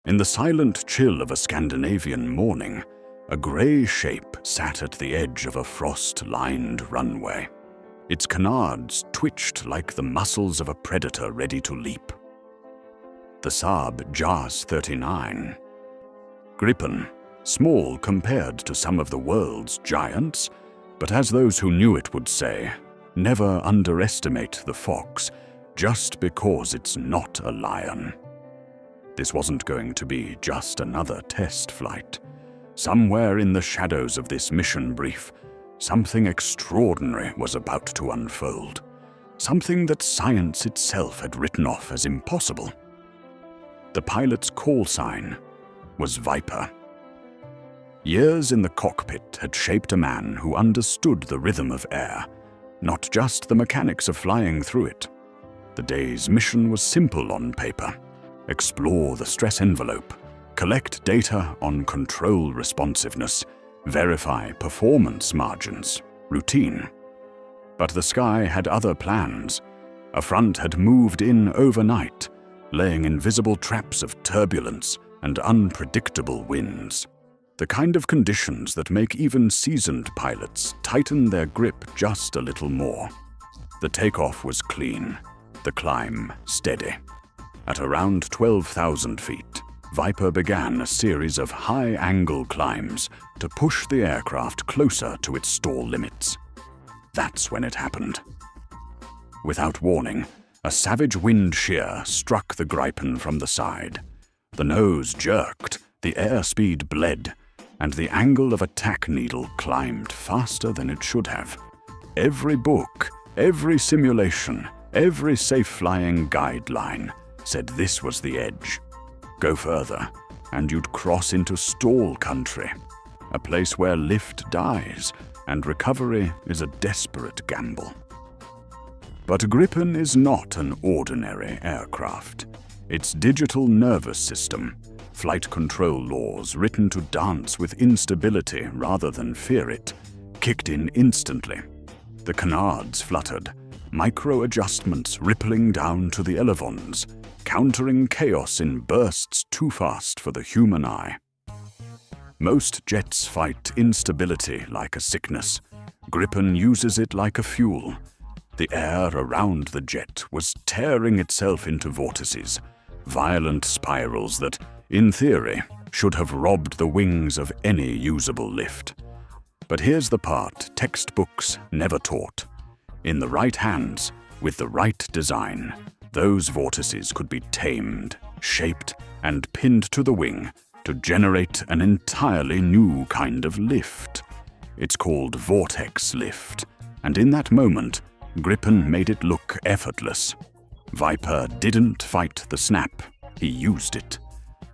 In the silent chill of a Scandinavian morning, a grey shape sat at the edge of a frost-lined runway. Its canards twitched like the muscles of a predator ready to leap. The Saab JAS 39. Gripen, small compared to some of the world's giants, but as those who knew it would say, never underestimate the fox just because it's not a lion. This wasn't going to be just another test flight. Somewhere in the shadows of this mission brief, something extraordinary was about to unfold. Something that science itself had written off as impossible. The pilot's call sign was Viper. Years in the cockpit had shaped a man who understood the rhythm of air, not just the mechanics of flying through it. The day's mission was simple on paper. Explore the stress envelope, collect data on control responsiveness, verify performance margins, routine. But the sky had other plans. A front had moved in overnight, laying invisible traps of turbulence and unpredictable winds. The kind of conditions that make even seasoned pilots tighten their grip just a little more. The takeoff was clean, the climb steady. At around 12,000 feet, Viper began a series of high-angle climbs to push the aircraft closer to its stall limits. That's when it happened. Without warning, a savage wind shear struck the Gripen from the side. The nose jerked, the airspeed bled, and the angle of attack needle climbed faster than it should have. Every book, every simulation, every safe-flying guideline said this was the edge. Go further, and you'd cross into stall country, a place where lift dies and recovery is a desperate gamble. But Gripen is not an ordinary aircraft. Its digital nervous system, flight control laws written to dance with instability rather than fear it, kicked in instantly. The canards fluttered, micro-adjustments rippling down to the elevons, countering chaos in bursts too fast for the human eye. Most jets fight instability like a sickness. Gripen uses it like a fuel. The air around the jet was tearing itself into vortices, violent spirals that, in theory, should have robbed the wings of any usable lift. But here's the part textbooks never taught. In the right hands, with the right design, those vortices could be tamed, shaped, and pinned to the wing to generate an entirely new kind of lift. It's called vortex lift, and in that moment, Gripen made it look effortless. Viper didn't fight the snap, he used it.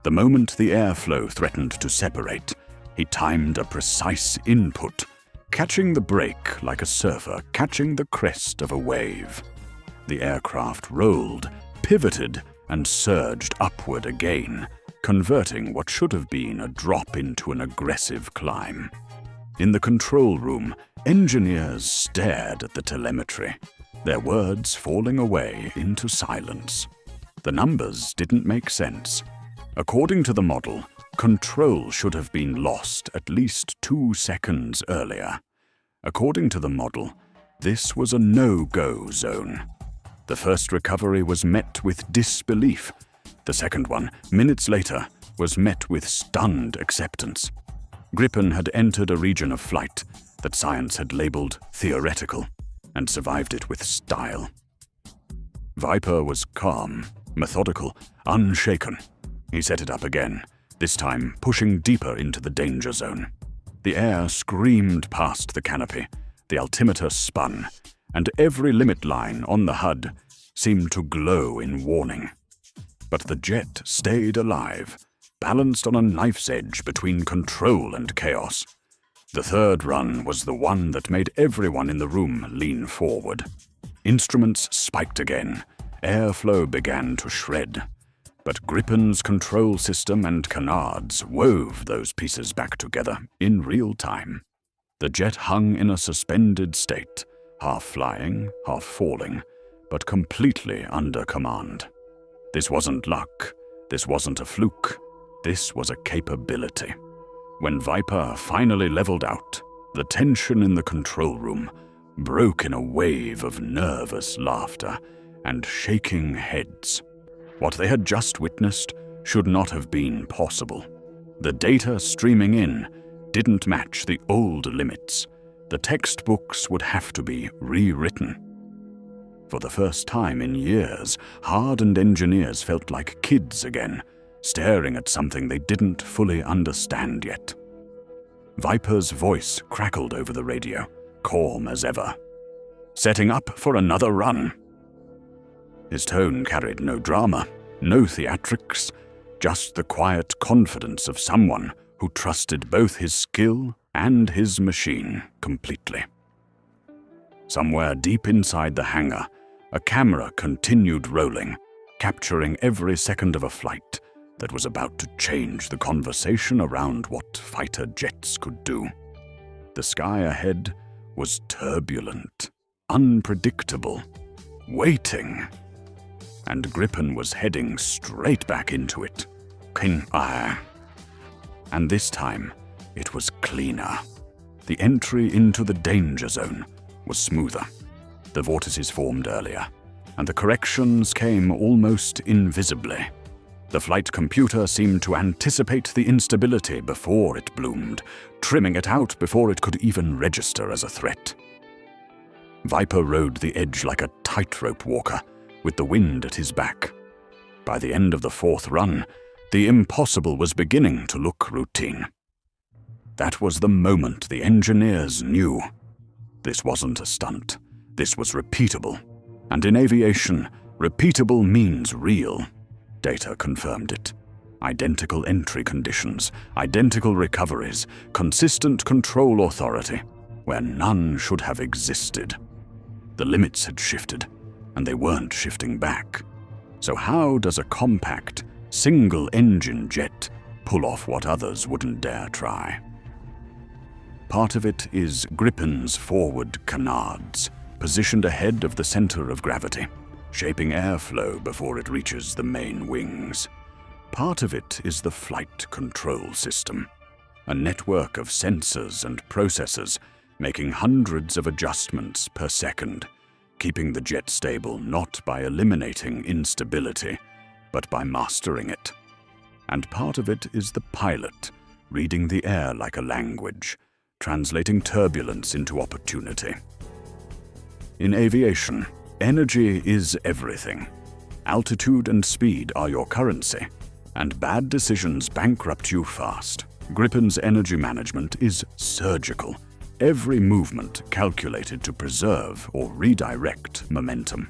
The moment the airflow threatened to separate, he timed a precise input, catching the brake like a surfer catching the crest of a wave. The aircraft rolled, pivoted, and surged upward again, converting what should have been a drop into an aggressive climb. In the control room, engineers stared at the telemetry, their words falling away into silence. The numbers didn't make sense. According to the model, control should have been lost at least 2 seconds earlier. According to the model, this was a no-go zone. The first recovery was met with disbelief. The second one, minutes later, was met with stunned acceptance. Gripen had entered a region of flight that science had labeled theoretical, and survived it with style. Viper was calm, methodical, unshaken. He set it up again, this time pushing deeper into the danger zone. The air screamed past the canopy, the altimeter spun, and every limit line on the HUD seemed to glow in warning. But the jet stayed alive, balanced on a knife's edge between control and chaos. The third run was the one that made everyone in the room lean forward. Instruments spiked again, airflow began to shred. But Gripen's control system and canards wove those pieces back together in real time. The jet hung in a suspended state, half flying, half falling, but completely under command. This wasn't luck. This wasn't a fluke. This was a capability. When Viper finally leveled out, the tension in the control room broke in a wave of nervous laughter and shaking heads. What they had just witnessed should not have been possible. The data streaming in didn't match the old limits. The textbooks would have to be rewritten. For the first time in years, hardened engineers felt like kids again, staring at something they didn't fully understand yet. Viper's voice crackled over the radio, calm as ever. "Setting up for another run." His tone carried no drama, no theatrics, just the quiet confidence of someone who trusted both his skill and his machine completely. Somewhere deep inside the hangar, a camera continued rolling, capturing every second of a flight that was about to change the conversation around what fighter jets could do. The sky ahead was turbulent, unpredictable, waiting, and Gripen was heading straight back into it. And this time, it was cleaner. The entry into the danger zone was smoother. The vortices formed earlier, and the corrections came almost invisibly. The flight computer seemed to anticipate the instability before it bloomed, trimming it out before it could even register as a threat. Viper rode the edge like a tightrope walker, with the wind at his back. By the end of the fourth run, the impossible was beginning to look routine. That was the moment the engineers knew. This wasn't a stunt. This was repeatable. And in aviation, repeatable means real. Data confirmed it. Identical entry conditions, identical recoveries, consistent control authority, where none should have existed. The limits had shifted, and they weren't shifting back. So how does a compact, single-engine jet pull off what others wouldn't dare try? Part of it is Gripen's forward canards, positioned ahead of the center of gravity, shaping airflow before it reaches the main wings. Part of it is the flight control system, a network of sensors and processors making hundreds of adjustments per second, keeping the jet stable not by eliminating instability, but by mastering it. And part of it is the pilot, reading the air like a language, translating turbulence into opportunity. In aviation, energy is everything. Altitude and speed are your currency, and bad decisions bankrupt you fast. Gripen's energy management is surgical, every movement calculated to preserve or redirect momentum.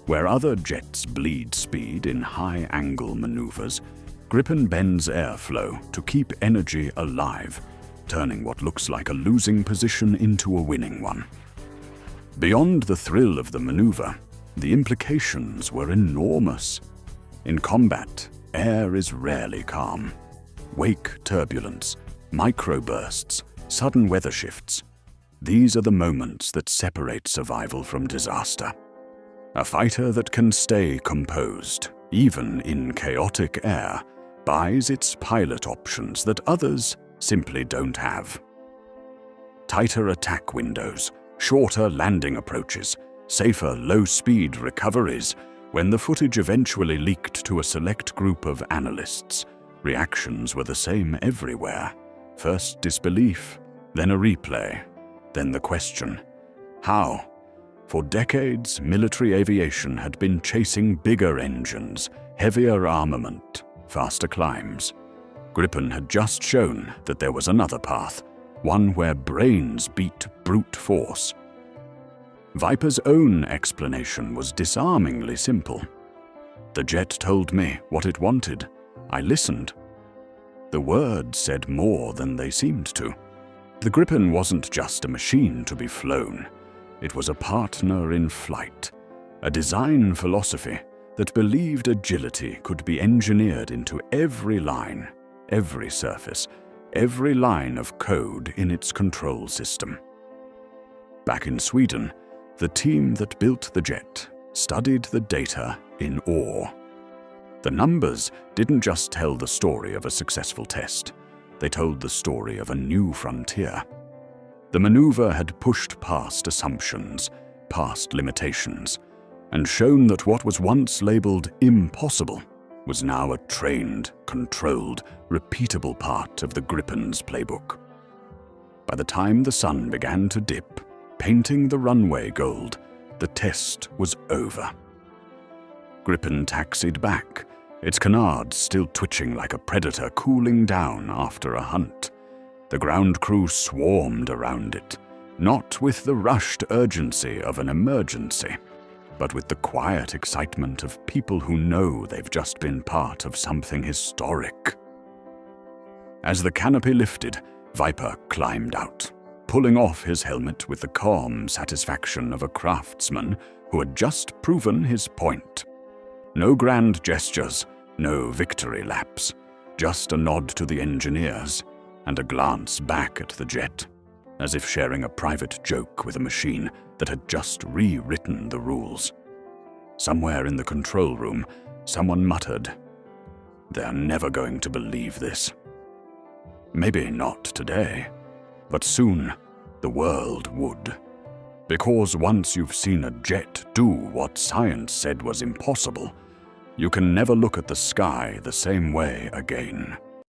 Where other jets bleed speed in high-angle maneuvers, Gripen bends airflow to keep energy alive, turning what looks like a losing position into a winning one. Beyond the thrill of the maneuver, the implications were enormous. In combat, air is rarely calm. Wake turbulence, microbursts, sudden weather shifts. These are the moments that separate survival from disaster. A fighter that can stay composed, even in chaotic air, buys its pilot options that others simply don't have. Tighter attack windows, shorter landing approaches, safer low-speed recoveries. When the footage eventually leaked to a select group of analysts, reactions were the same everywhere. First disbelief, then a replay, then the question, how? For decades, military aviation had been chasing bigger engines, heavier armament, faster climbs. Gripen had just shown that there was another path, one where brains beat brute force. Viper's own explanation was disarmingly simple. The jet told me what it wanted. I listened. The words said more than they seemed to. The Gripen wasn't just a machine to be flown. It was a partner in flight, a design philosophy that believed agility could be engineered into every line, every surface, every line of code in its control system. Back in Sweden, the team that built the jet studied the data in awe. The numbers didn't just tell the story of a successful test. They told the story of a new frontier. The maneuver had pushed past assumptions, past limitations, and shown that what was once labeled impossible was now a trained, controlled, repeatable part of the Gripen's playbook. By the time the sun began to dip, painting the runway gold, the test was over. Gripen taxied back, its canards still twitching like a predator cooling down after a hunt. The ground crew swarmed around it, not with the rushed urgency of an emergency, but with the quiet excitement of people who know they've just been part of something historic. As the canopy lifted, Viper climbed out, pulling off his helmet with the calm satisfaction of a craftsman who had just proven his point. No grand gestures, no victory laps, just a nod to the engineers and a glance back at the jet, as if sharing a private joke with a machine that had just rewritten the rules. Somewhere in the control room, someone muttered, "They're never going to believe this." Maybe not today, but soon the world would. Because once you've seen a jet do what science said was impossible, you can never look at the sky the same way again.